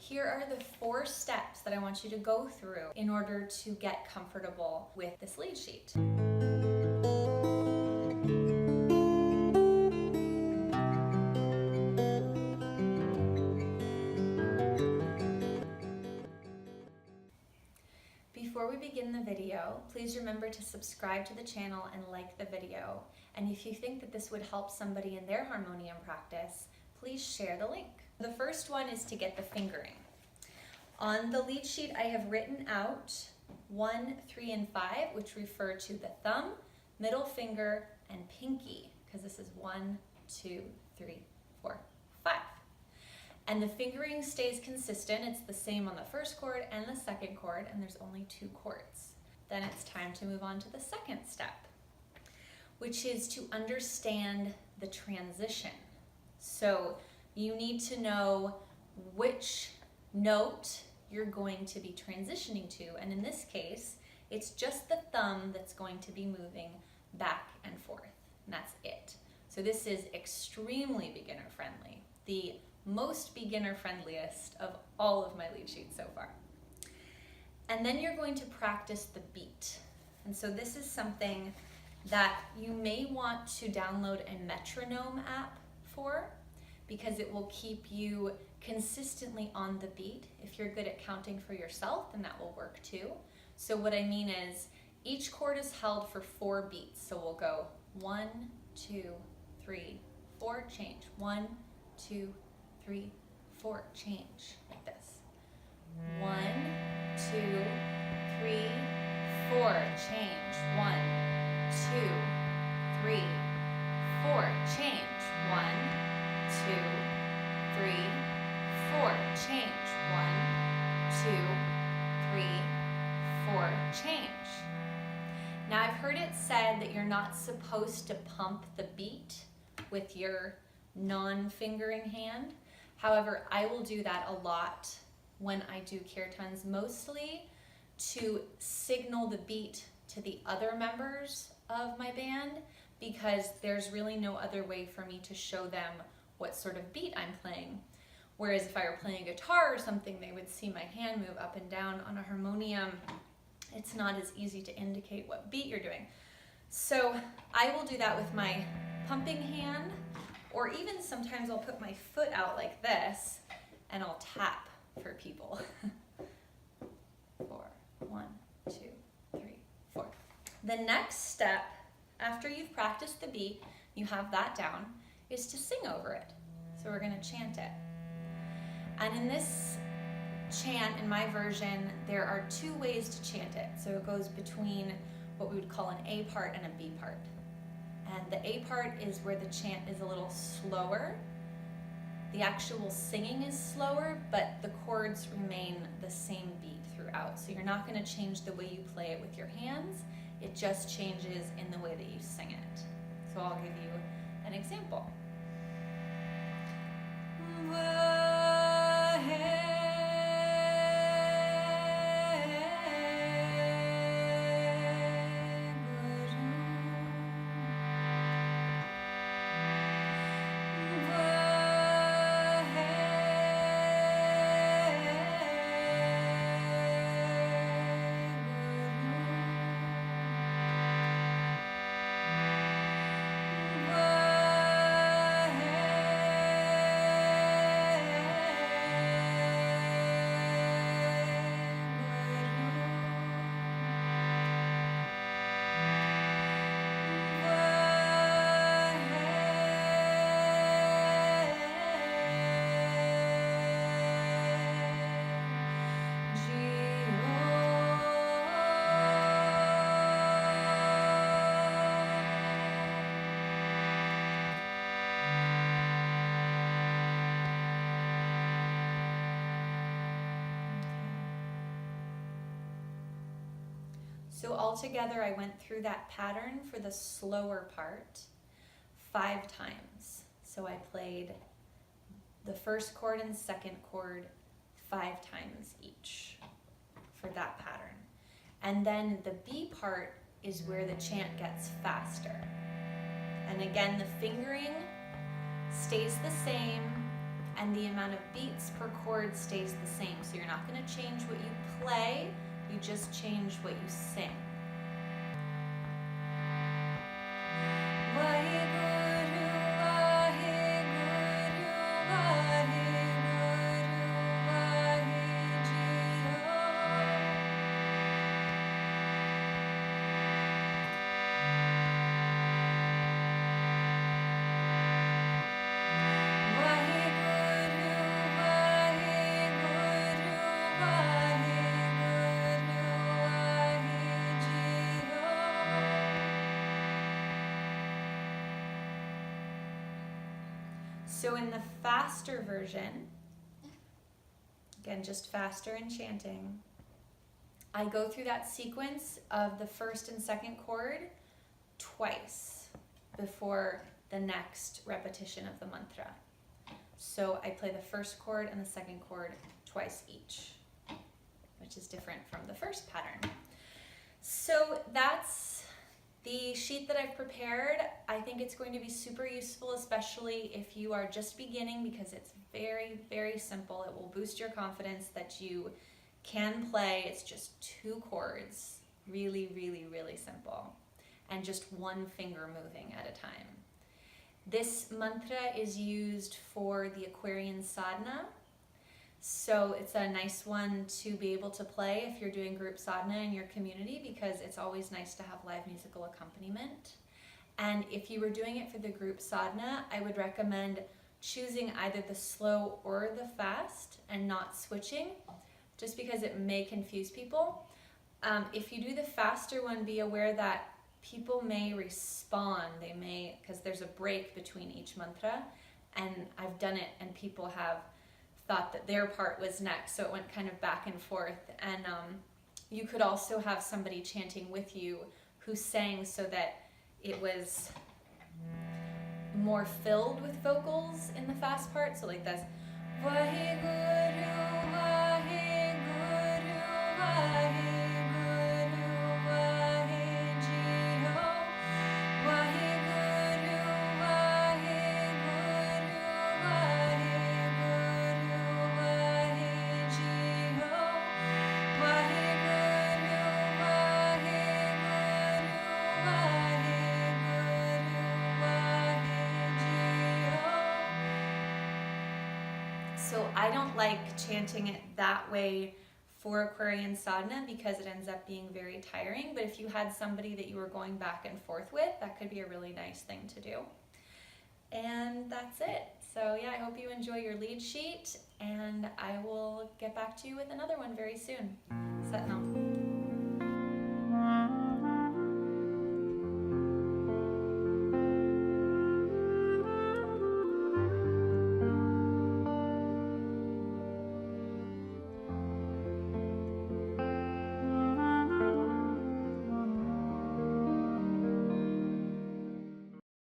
Here are the 4 steps that I want you to go through in order to get comfortable with this lead sheet. Before we begin the video, please remember to subscribe to the channel and like the video. And if you think that this would help somebody in their harmonium practice, please share the link. The first one is to get the fingering. On the lead sheet, I have written out 1, 3, and 5, which refer to the thumb, middle finger, and pinky, because this is 1, 2, 3, 4, 5. And the fingering stays consistent. It's the same on the first chord and the second chord, and there's only 2 chords. Then it's time to move on to the second step, which is to understand the transition. So you need to know which note you're going to be transitioning to, and in this case, it's just the thumb that's going to be moving back and forth, and that's it. So this is extremely beginner friendly, the most beginner friendliest of all of my lead sheets so far. And then you're going to practice the beat. And so this is something that you may want to download a metronome app for, because it will keep you consistently on the beat. If you're good at counting for yourself, then that will work too. So what I mean is each chord is held for 4 beats. So we'll go 1, 2, 3, 4, change. 1, 2, 3, 4, change, like this. 1, 2, 3, 4, change. 1, 2, 3, 4, change. 1, 2, 3, 4, change. 1, 2, 3, 4, change. Now I've heard it said that you're not supposed to pump the beat with your non-fingering hand. However, I will do that a lot when I do kirtans, mostly to signal the beat to the other members of my band, because there's really no other way for me to show them what sort of beat I'm playing. Whereas if I were playing a guitar or something, they would see my hand move up and down. On a harmonium, it's not as easy to indicate what beat you're doing. So I will do that with my pumping hand, or even sometimes I'll put my foot out like this and I'll tap for people. 4, 1, 2, 3, 4. The next step, after you've practiced the beat, you have that down, is to sing over it. So we're going to chant it. And in this chant, in my version, there are 2 ways to chant it. So it goes between what we would call an A part and a B part. And the A part is where the chant is a little slower. The actual singing is slower, but the chords remain the same beat throughout. So you're not going to change the way you play it with your hands. It just changes in the way that you sing it. So I'll give you an example. So altogether, I went through that pattern for the slower part 5 times. So I played the first chord and second chord 5 times each for that pattern. And then the B part is where the chant gets faster. And again, the fingering stays the same. and the amount of beats per chord stays the same. So you're not going to change what you play, you just change what you sing. Wahe Guru, Wahe Guru, Wahe Guru, Wahe Jio. So in the faster version, again, just faster and chanting, I go through that sequence of the first and second chord twice before the next repetition of the mantra. So I play the first chord and the second chord twice each, which is different from the first pattern. So that's the sheet that I've prepared. I think it's going to be super useful, especially if you are just beginning, because it's very, very simple. It will boost your confidence that you can play. It's just 2 chords, really, really, really simple, and just 1 finger moving at a time. This mantra is used for the Aquarian sadhana, so it's a nice one to be able to play if you're doing group sadhana in your community, because it's always nice to have live musical accompaniment. And if you were doing it for the group sadhana, I would recommend choosing either the slow or the fast and not switching, just because it may confuse people. If you do the faster one, be aware that people may respond. They may, because there's a break between each mantra, and I've done it and people have thought that their part was next, so it went kind of back and forth. And you could also have somebody chanting with you who sang so that it was more filled with vocals in the fast part. So like this, Wahe Guru, Wahe Guru, Wahe Guru, Wahe Jio. Wahe Guru, Wahe Guru, Wahe Guru, Wahe Jio. Wahe Guru, Wahe Guru, Wahe Guru, Wahe Jio. So I don't like chanting it that way for Aquarian sadhana because it ends up being very tiring, but if you had somebody that you were going back and forth with, that could be a really nice thing to do. And that's it. So yeah, I hope you enjoy your lead sheet, and I will get back to you with another one very soon. Sat Nam.